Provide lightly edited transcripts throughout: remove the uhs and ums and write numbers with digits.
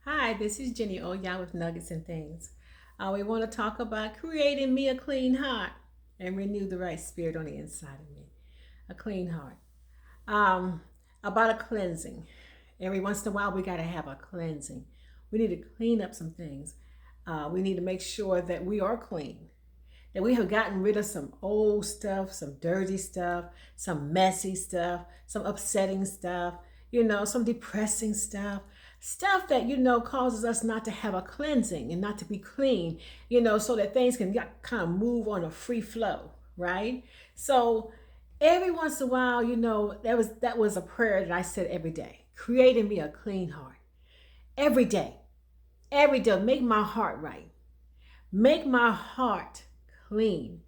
Hi, this is Jenny Oya with Nuggets and Things. We want to talk about creating me a clean heart and renew the right spirit on the inside of me. A clean heart. Um, about a cleansing. Every once in a while, we got to have a cleansing. We need to clean up some things. We need to make sure that we are clean, that we have gotten rid of some old stuff, some dirty stuff, some messy stuff, some upsetting stuff, some depressing stuff, stuff that, causes us not to have a cleansing and not to be clean, so that things can kind of move on a free flow, right? So every once in a while, that was a prayer that I said every day, creating me a clean heart. Every day, make my heart right. Make my heart clean.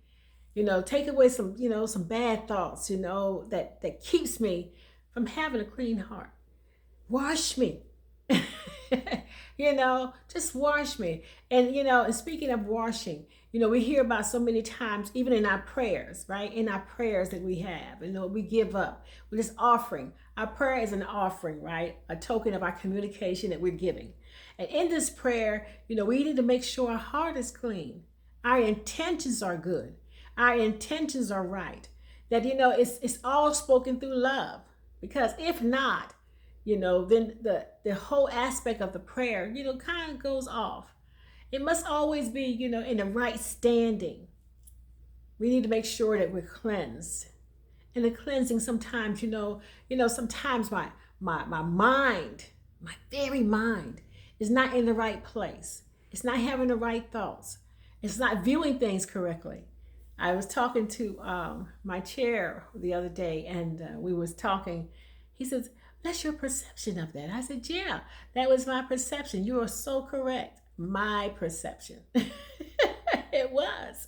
Take away some bad thoughts, that keeps me from having a clean heart. Wash me. Just wash me. And speaking of washing, we hear about so many times, even in our prayers, right? In our prayers that we have, we give up. We're just offering. Our prayer is an offering, right? A token of our communication that we're giving. And in this prayer, we need to make sure our heart is clean. Our intentions are good. Our intentions are right. That, it's all spoken through love. Because if not, then the whole aspect of the prayer, kind of goes off. It must always be, in the right standing. We need to make sure that we're cleansed. And the cleansing sometimes, sometimes my mind, my very mind, is not in the right place. It's not having the right thoughts. It's not viewing things correctly. I was talking to my chair the other day, and we was talking. He says, "That's your perception of that." I said, "Yeah, that was my perception. You are so correct. My perception." It was.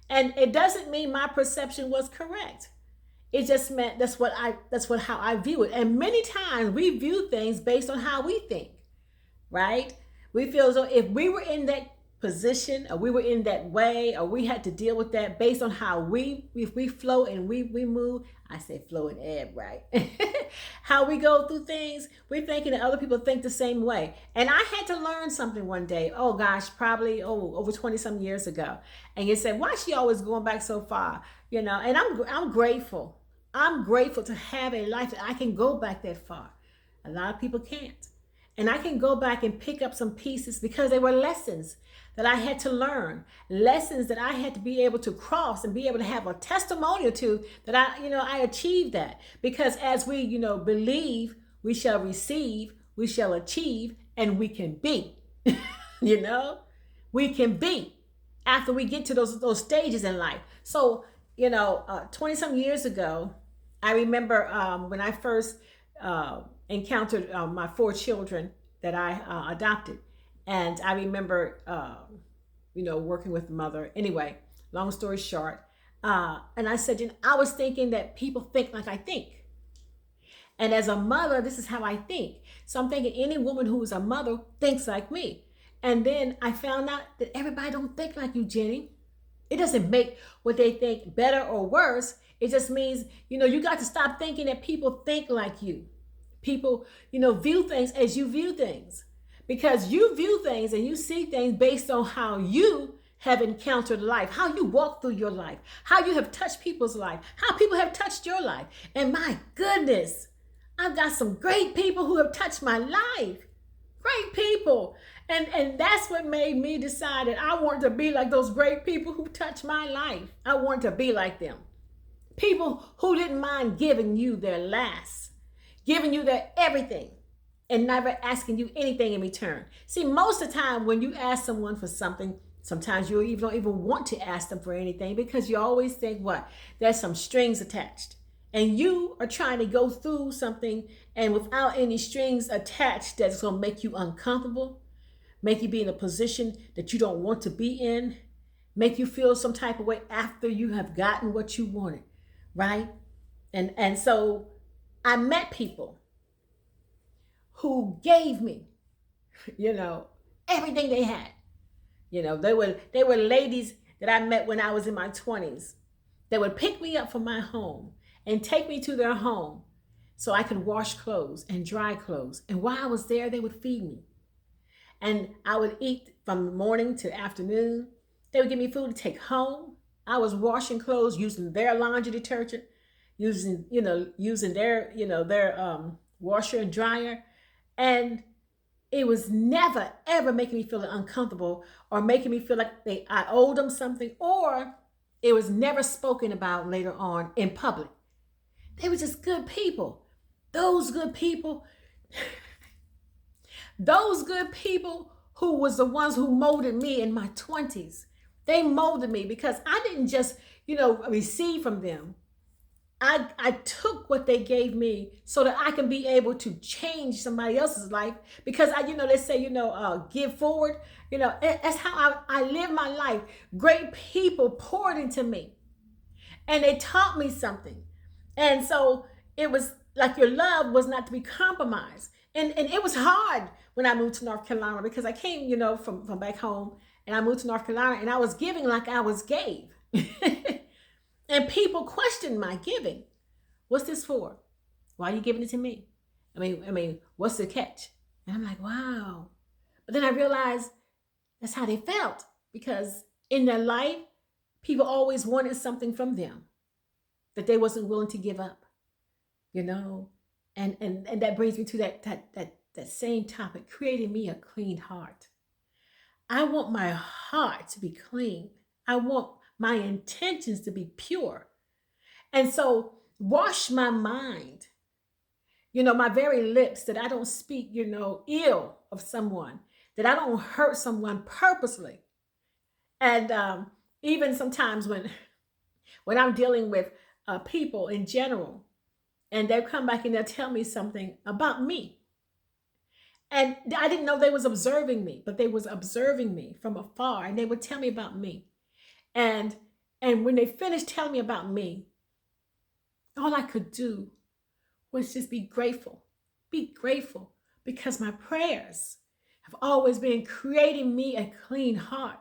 And it doesn't mean my perception was correct. It just meant that's what how I view it. And many times we view things based on how we think, right? We feel as though if we were in that position, or we were in that way, or we had to deal with that based on how if we flow and we move. I say flow and ebb, right? How we go through things, we're thinking that other people think the same way. And I had to learn something one day. Oh gosh, probably over 20 some years ago. And you said, why is she always going back so far? And I'm grateful. I'm grateful to have a life that I can go back that far. A lot of people can't. And I can go back and pick up some pieces because they were lessons that I had to learn, lessons that I had to be able to cross and be able to have a testimonial to that I achieved that. Because as we, believe, we shall receive, we shall achieve, and we can be. you know, we can be after we get to those stages in life. So, 20 some years ago, I remember when I first encountered my four children that I adopted. And I remember, working with the mother. Anyway, long story short, and I said, I was thinking that people think like I think. And as a mother, this is how I think. So I'm thinking any woman who is a mother thinks like me. And then I found out that everybody don't think like you, Jenny. It doesn't make what they think better or worse. It just means, you got to stop thinking that people think like you. People, view things as you view things. Because you view things and you see things based on how you have encountered life, how you walk through your life, how you have touched people's life, how people have touched your life. And my goodness, I've got some great people who have touched my life. Great people. And that's what made me decide that I want to be like those great people who touched my life. I want to be like them. People who didn't mind giving you their last, giving you their everything, and never asking you anything in return. See, most of the time when you ask someone for something, sometimes you don't even want to ask them for anything because you always think, what? There's some strings attached. And you are trying to go through something and without any strings attached that's going to make you uncomfortable, make you be in a position that you don't want to be in, make you feel some type of way after you have gotten what you wanted, right? And so I met people who gave me, everything they had. They were ladies that I met when I was in my 20s that would pick me up from my home and take me to their home so I could wash clothes and dry clothes. And while I was there, they would feed me. And I would eat from morning to afternoon. They would give me food to take home. I was washing clothes using their laundry detergent, using their, washer and dryer. And it was never ever making me feel uncomfortable or making me feel like I owed them something, or it was never spoken about later on in public. They were just good people. Those good people, those good people who was the ones who molded me in my 20s. They molded me because I didn't just, receive from them. I took what they gave me so that I can be able to change somebody else's life, because they say, give forward. That's how I live my life. Great people poured into me and they taught me something. And so it was like your love was not to be compromised. And it was hard when I moved to North Carolina, because I came, from back home, and I moved to North Carolina and I was giving like I was gave. And people questioned my giving. What's this for? Why are you giving it to me? I mean, what's the catch? And I'm like, wow. But then I realized that's how they felt, because in their life, people always wanted something from them that they wasn't willing to give up, you know. And that brings me to that same topic, creating me a clean heart. I want my heart to be clean. I want my intentions to be pure. And so wash my mind, my very lips, that I don't speak, ill of someone, that I don't hurt someone purposely. And even sometimes when I'm dealing with people in general, and they'll come back and they'll tell me something about me. And I didn't know they was observing me, but they was observing me from afar, and they would tell me about me. And when they finished telling me about me, all I could do was just be grateful. Be grateful, because my prayers have always been creating me a clean heart.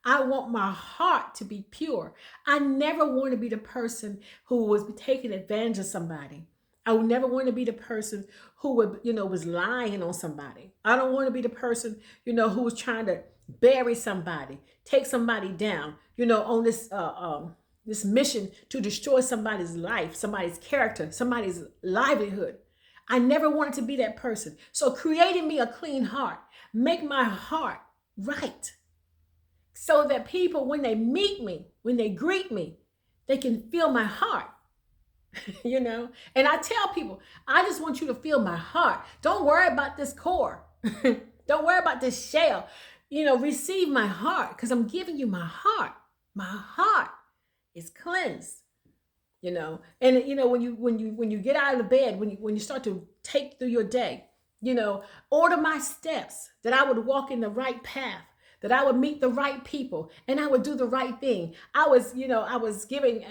I want my heart to be pure. I never want to be the person who was taking advantage of somebody. I would never want to be the person who would, was lying on somebody. I don't want to be the person, who was trying to bury somebody, take somebody down, on this mission to destroy somebody's life, somebody's character, somebody's livelihood. I never wanted to be that person. So creating me a clean heart, make my heart right, so that people, when they meet me, when they greet me, they can feel my heart. And I tell people, I just want you to feel my heart. Don't worry about this core. Don't worry about this shell. Receive my heart, because I'm giving you my heart. My heart is cleansed. And when you get out of the bed, when you start to take through your day, order my steps, that I would walk in the right path, that I would meet the right people, and I would do the right thing. I was giving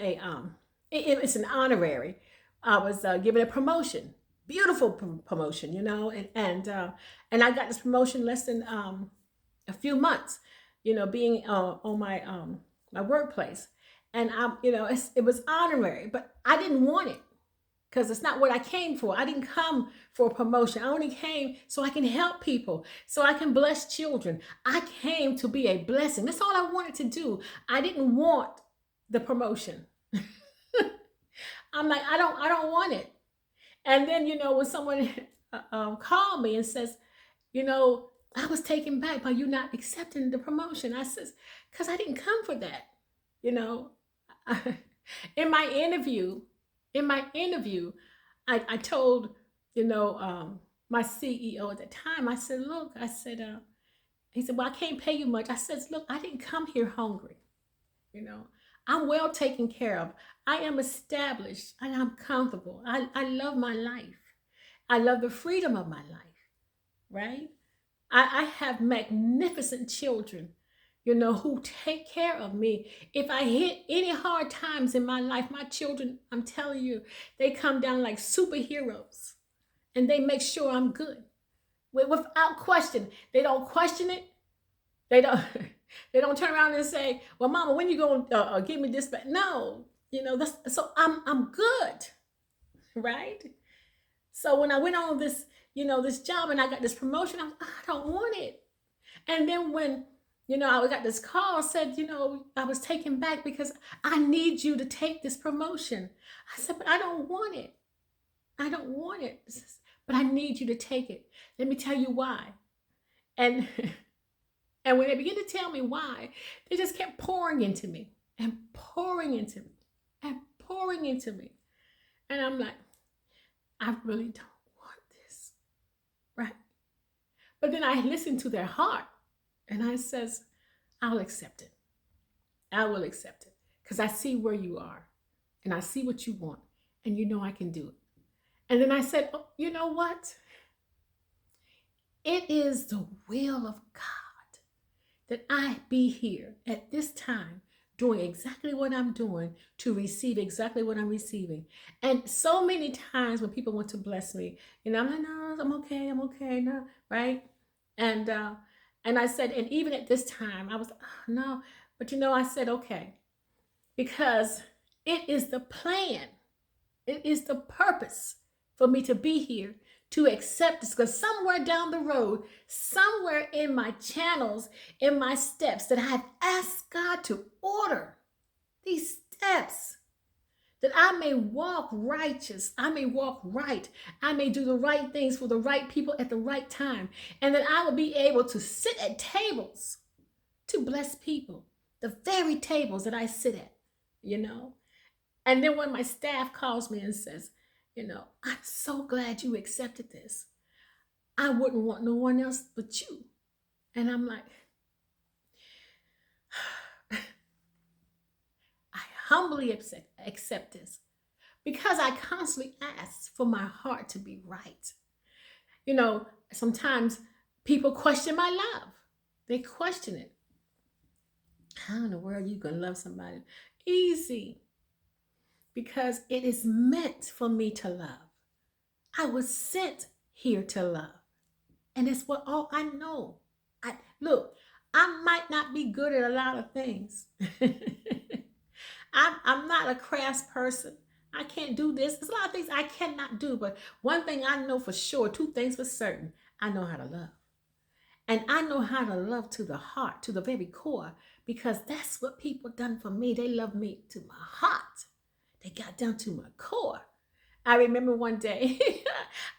it's an honorary. I was given a promotion, beautiful promotion, and I got this promotion less than a few months, being on my workplace, and it was honorary, but I didn't want it, because it's not what I came for. I didn't come for a promotion. I only came so I can help people, so I can bless children. I came to be a blessing. That's all I wanted to do. I didn't want the promotion. I'm like, I don't want it. And then, when someone called me and says, I was taken back by you not accepting the promotion. I says, because I didn't come for that. In my interview, I told, my CEO at the time, I said, look, he said, well, I can't pay you much. I said, look, I didn't come here hungry. I'm well taken care of. I am established and I'm comfortable. I love my life. I love the freedom of my life, right? I have magnificent children, who take care of me. If I hit any hard times in my life, my children, I'm telling you, they come down like superheroes, and they make sure I'm good without question. They don't question it. They don't they don't turn around and say, well, mama, when you going to give me this back? No, so I'm good, right? So when I went on this, this job, and I got this promotion, I don't want it. And then when, I got this call, said, I was taken back because I need you to take this promotion. I said, but I don't want it. I don't want it. But I need you to take it. Let me tell you why. And and when they began to tell me why, they just kept pouring into me and pouring into me and pouring into me. And I'm like, I really don't want this. Right? But then I listened to their heart and I says, I'll accept it. I will accept it. Because I see where you are and I see what you want. And I can do it. And then I said, oh, you know what? It is the will of God that I be here at this time doing exactly what I'm doing to receive exactly what I'm receiving. And so many times when people want to bless me, I'm like, no, I'm okay, no, right? And I said, and even at this time, I was, oh, no, but I said, okay, because it is the plan, it is the purpose for me to be here to accept this, because somewhere down the road, somewhere in my channels, in my steps, that I've asked God to order these steps, that I may walk righteous, I may walk right, I may do the right things for the right people at the right time, and that I will be able to sit at tables to bless people, the very tables that I sit at, And then when my staff calls me and says, I'm so glad you accepted this. I wouldn't want no one else but you. And I'm like, I humbly accept this because I constantly ask for my heart to be right. Sometimes people question my love. They question it. How in the world you gonna love somebody? Easy. Because it is meant for me to love. I was sent here to love. And that's what all I know. Look, I might not be good at a lot of things. I'm not a crafts person. I can't do this. There's a lot of things I cannot do. But one thing I know for sure, two things for certain, I know how to love. And I know how to love to the heart, to the very core, because that's what people done for me. They love me to my heart. They got down to my core. I remember one day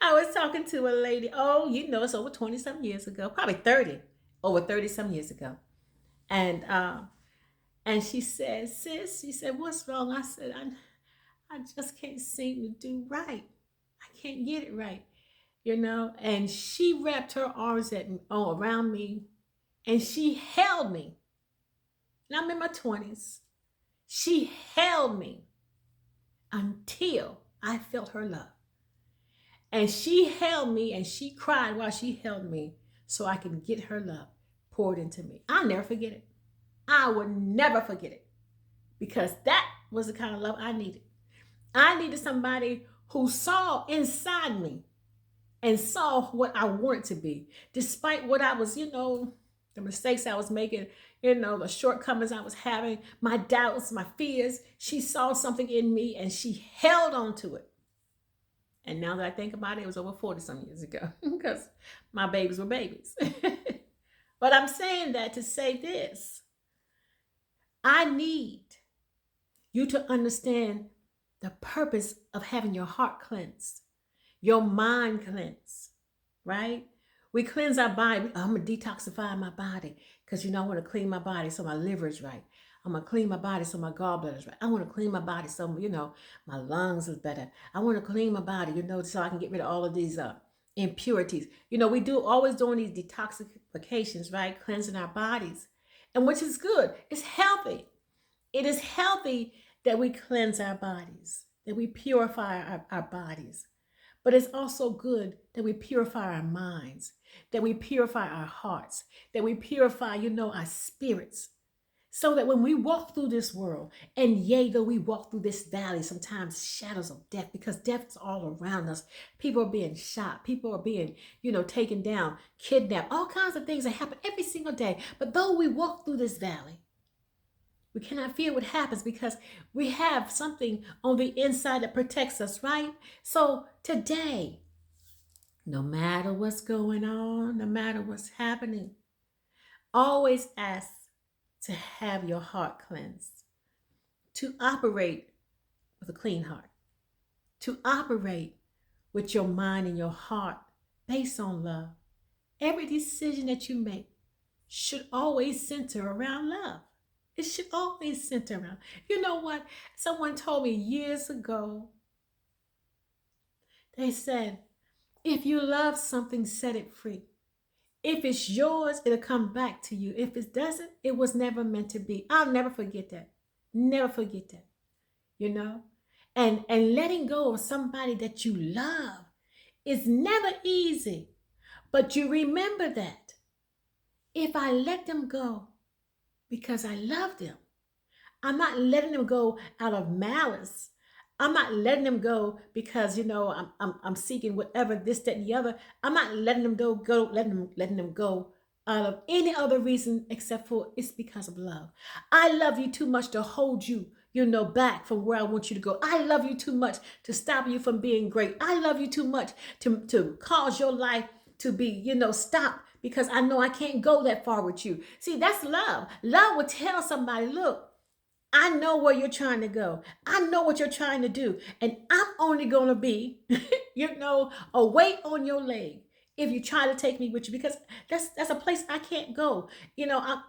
I was talking to a lady. Oh, it's over 20 some years ago, probably 30, over 30 some years ago. And she said, sis, she said, what's wrong? I said, I just can't seem to do right. I can't get it right, And she wrapped her arms around me and she held me. And I'm in my 20s. She held me until I felt her love. And she held me and she cried while she held me so I can get her love poured into me. I'll never forget it. I would never forget it because that was the kind of love I needed. I needed somebody who saw inside me and saw what I wanted to be, despite what I was, the mistakes I was making, the shortcomings I was having, my doubts, my fears. She saw something in me and she held on to it. And now that I think about it, it was over 40 some years ago because my babies were babies. But I'm saying that to say this. I need you to understand the purpose of having your heart cleansed, your mind cleansed, right? We cleanse our body. I'm going to detoxify my body because, I want to clean my body so my liver is right. I'm going to clean my body so my gallbladder is right. I want to clean my body so, my lungs is better. I want to clean my body, so I can get rid of all of these impurities. We always doing these detoxifications, right? Cleansing our bodies. And which is good. It's healthy. It is healthy that we cleanse our bodies, that we purify our bodies. But it's also good that we purify our minds, that we purify our hearts, that we purify, our spirits. So that when we walk through this world, and yea, though we walk through this valley, sometimes shadows of death, because death is all around us. People are being shot. People are being, taken down, kidnapped. All kinds of things that happen every single day. But though we walk through this valley, we cannot fear what happens because we have something on the inside that protects us, right? So today, no matter what's going on, no matter what's happening, Always ask to have your heart cleansed, to operate with a clean heart, to operate with your mind and your heart based on love. Every decision that you make should always center around love. It should always center around. You know what? Someone told me years ago, they said, if you love something, set it free. If it's yours, it'll come back to you. If it doesn't, it was never meant to be. I'll never forget that. Never forget that. You know? And letting go of somebody that you love is never easy. But you remember that if I let them go because I love them, I'm not letting them go out of malice. I'm not letting them go because I'm seeking whatever this, that, and the other. I'm not letting them letting them go out of any other reason except for it's because of love. I love you too much to hold you, back from where I want you to go. I love you too much to stop you from being great. I love you too much to cause your life to be, stopped because I know I can't go that far with you. See, that's love. Love will tell somebody, look, I know where you're trying to go. I know what you're trying to do. And I'm only going to be, a weight on your leg if you try to take me with you, because that's a place I can't go.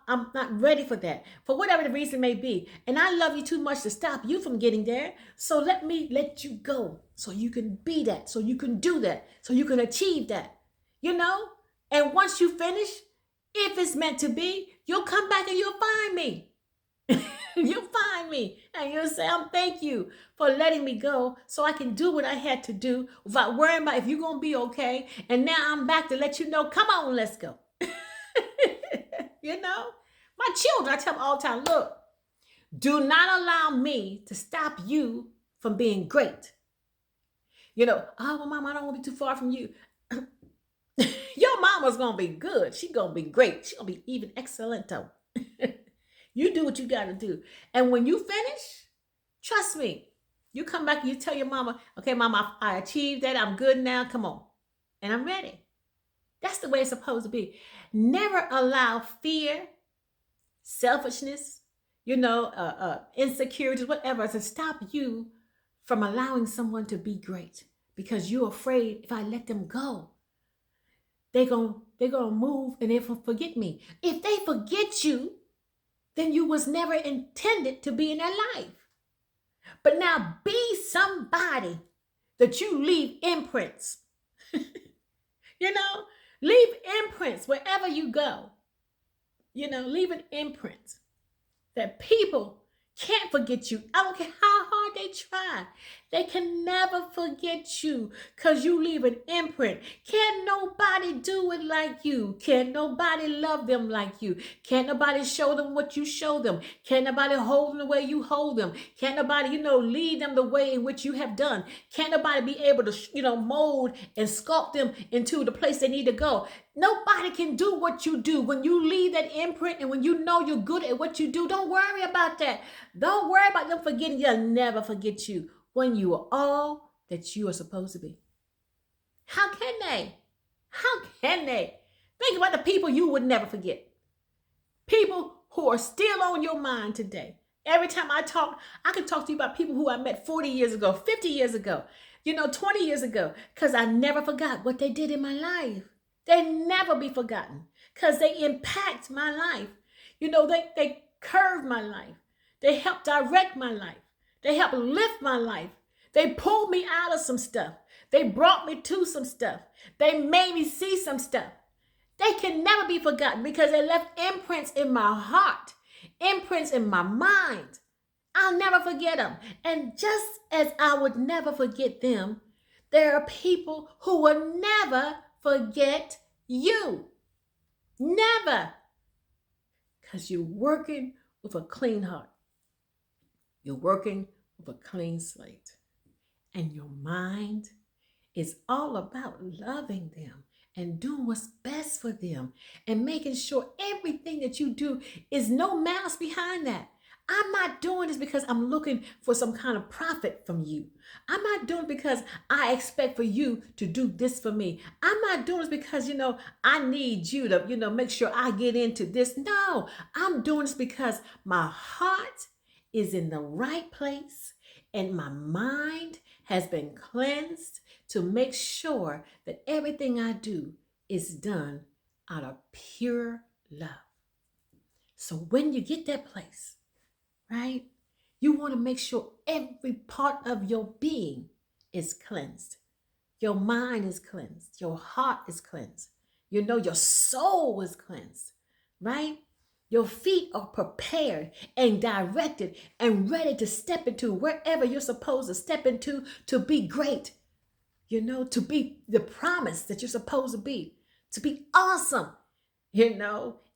I'm not ready for that, for whatever the reason may be. And I love you too much to stop you from getting there. So let me let you go so you can be that, so you can do that, so you can achieve that, And once you finish, if it's meant to be, you'll come back and you'll find me. You'll find me and you'll say, thank you for letting me go so I can do what I had to do without worrying about if you're going to be okay. And now I'm back to let you know, come on, let's go. My children, I tell them all the time, look, do not allow me to stop you from being great. Oh, well, Mama, I don't want to be too far from you. Your mama's going to be good. She's going to be great. She's going to be even excellento. You do what you got to do. And when you finish, trust me, you come back and you tell your mama, okay, Mama, I achieved that. I'm good now. Come on. And I'm ready. That's the way it's supposed to be. Never allow fear, selfishness, insecurities, whatever, to stop you from allowing someone to be great, because you're afraid if I let them go, they're gonna move and they're gonna forget me. If they forget you, then you was never intended to be in their life. But now be somebody that you leave imprints. Leave imprints wherever you go. Leave an imprint that people can't forget you. I don't care how hard they try. They can never forget you because you leave an imprint. Can't nobody do it like you. Can't nobody love them like you. Can't nobody show them what you show them. Can't nobody hold them the way you hold them. Can't nobody, lead them the way in which you have done. Can't nobody be able to, mold and sculpt them into the place they need to go. Nobody can do what you do. When you leave that imprint and when you know you're good at what you do, don't worry about that. Don't worry about them forgetting. They'll never forget you when you are all that you are supposed to be. How can they? How can they? Think about the people you would never forget. People who are still on your mind today. Every time I talk, I can talk to you about people who I met 40 years ago, 50 years ago, 20 years ago, because I never forgot what they did in my life. They never be forgotten because they impact my life. They curve my life. They help direct my life. They help lift my life. They pulled me out of some stuff. They brought me to some stuff. They made me see some stuff. They can never be forgotten because they left imprints in my heart, imprints in my mind. I'll never forget them. And just as I would never forget them, there are people who will never forget you. Never. Because you're working with a clean heart. You're working with a clean slate. And your mind is all about loving them and doing what's best for them and making sure everything that you do is no malice behind that. I'm not doing this because I'm looking for some kind of profit from you. I'm not doing it because I expect for you to do this for me. I'm not doing this because, I need you to, make sure I get into this. No, I'm doing this because my heart is in the right place and my mind has been cleansed to make sure that everything I do is done out of pure love. So when you get that place, right, you want to make sure every part of your being is cleansed. Your mind is cleansed. Your heart is cleansed. Your soul is cleansed, right? Your feet are prepared and directed and ready to step into wherever you're supposed to step into to be great, to be the promise that you're supposed to be awesome,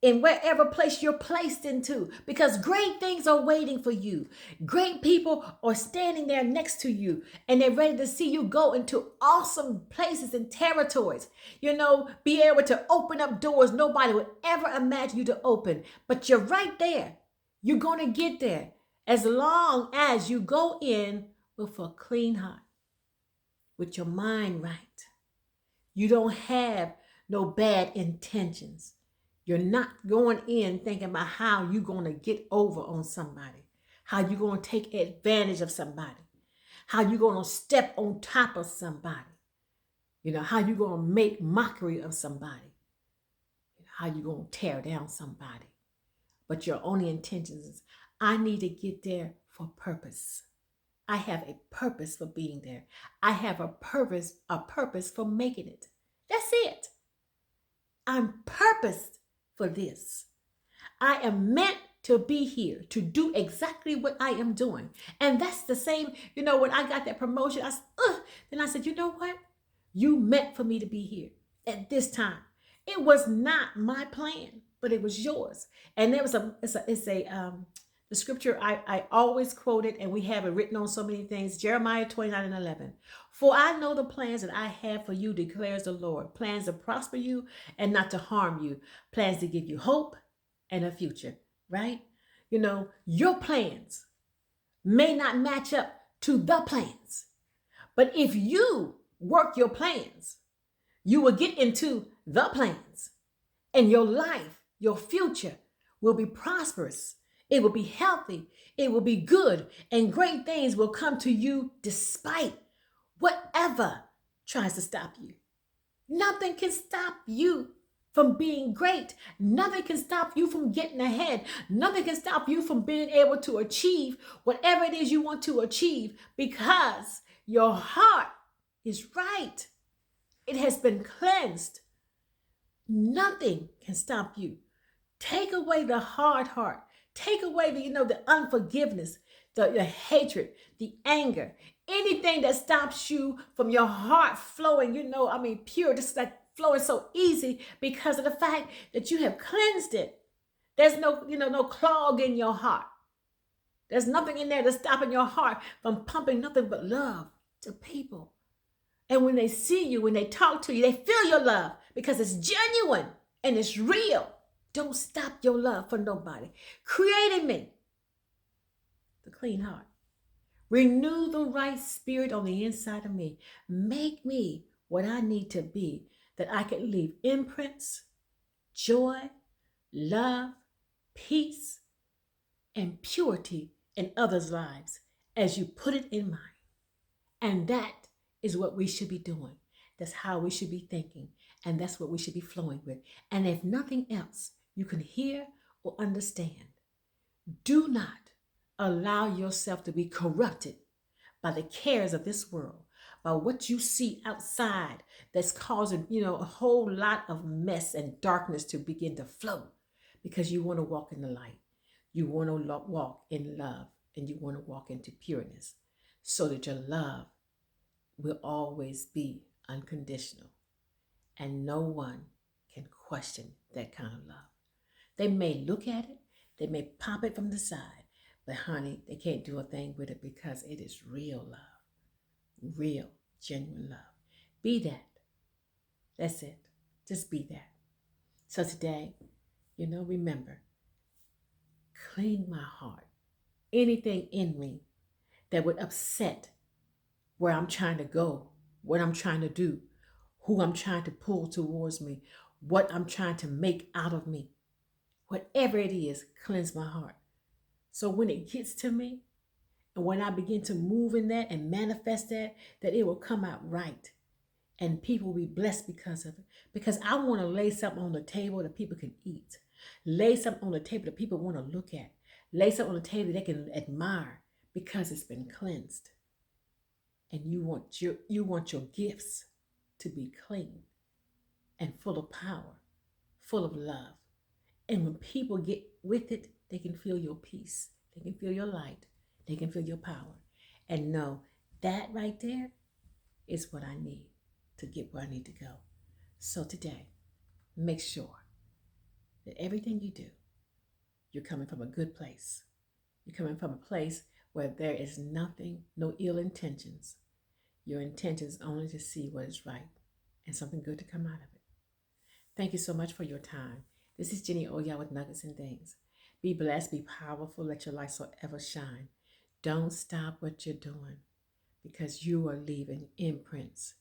in wherever place you're placed into, because great things are waiting for you. Great people are standing there next to you and they're ready to see you go into awesome places and territories, be able to open up doors nobody would ever imagine you to open. But you're right there. You're going to get there as long as you go in with a clean heart, with your mind right. You don't have no bad intentions. You're not going in thinking about how you're going to get over on somebody, how you're going to take advantage of somebody, how you're going to step on top of somebody, how you're going to make mockery of somebody, how you're going to tear down somebody. But your only intentions is, I need to get there for purpose. I have a purpose for being there. I have a purpose for making it. That's it. I'm purposed for this. I am meant to be here to do exactly what I am doing. And that's the same, when I got that promotion, then I said, you know what? You meant for me to be here at this time. It was not my plan, but it was yours. And there was the scripture I always quote it, and we have it written on so many things. Jeremiah 29:11. For I know the plans that I have for you, declares the Lord. Plans to prosper you and not to harm you. Plans to give you hope and a future, right? Your plans may not match up to the plans. But if you work your plans, you will get into the plans, and your life, your future will be prosperous. It will be healthy. It will be good, and great things will come to you despite whatever tries to stop you. Nothing can stop you from being great. Nothing can stop you from getting ahead. Nothing can stop you from being able to achieve whatever it is you want to achieve, because your heart is right. It has been cleansed. Nothing can stop you. Take away the hard heart. Take away the unforgiveness, the hatred, the anger, anything that stops you from your heart flowing, pure, just like flowing so easy because of the fact that you have cleansed it. There's no clog in your heart. There's nothing in there that's stopping your heart from pumping nothing but love to people. And when they see you, when they talk to you, they feel your love because it's genuine and it's real. Don't stop your love for nobody. Create in me the clean heart. Renew the right spirit on the inside of me. Make me what I need to be, that I can leave imprints, joy, love, peace, and purity in others' lives as you put it in mine. And that is what we should be doing. That's how we should be thinking. And that's what we should be flowing with. And if nothing else you can hear or understand, do not allow yourself to be corrupted by the cares of this world, by what you see outside that's causing, a whole lot of mess and darkness to begin to flow, because you want to walk in the light. You want to walk in love, and you want to walk into pureness, so that your love will always be unconditional, and no one can question that kind of love. They may look at it, they may pop it from the side, but honey, they can't do a thing with it because it is real love, real, genuine love. Be that. That's it. Just be that. So today, remember, clean my heart. anything in me that would upset where I'm trying to go, what I'm trying to do, who I'm trying to pull towards me, what I'm trying to make out of me. Whatever it is, cleanse my heart. So when it gets to me, and when I begin to move in that and manifest that, that it will come out right. And people will be blessed because of it. Because I want to lay something on the table that people can eat. Lay something on the table that people want to look at. Lay something on the table they can admire because it's been cleansed. And you want your gifts to be clean and full of power, full of love. And when people get with it, they can feel your peace. They can feel your light. They can feel your power. And know that right there is what I need to get where I need to go. So today, make sure that everything you do, you're coming from a good place. You're coming from a place where there is nothing, no ill intentions. Your intention is only to see what is right and something good to come out of it. Thank you so much for your time. This is Jenny Oya with Nuggets and Things. Be blessed, be powerful, let your light so ever shine. Don't stop what you're doing because you are leaving imprints.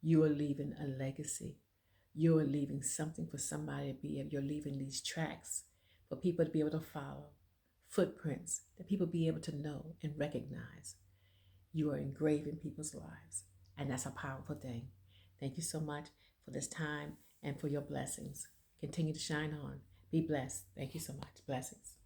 You are leaving a legacy. You are leaving something for somebody to be able, you're leaving these tracks for people to be able to follow, footprints that people be able to know and recognize. You are engraving people's lives, and that's a powerful thing. Thank you so much for this time and for your blessings. Continue to shine on. Be blessed. Thank you so much. Blessings.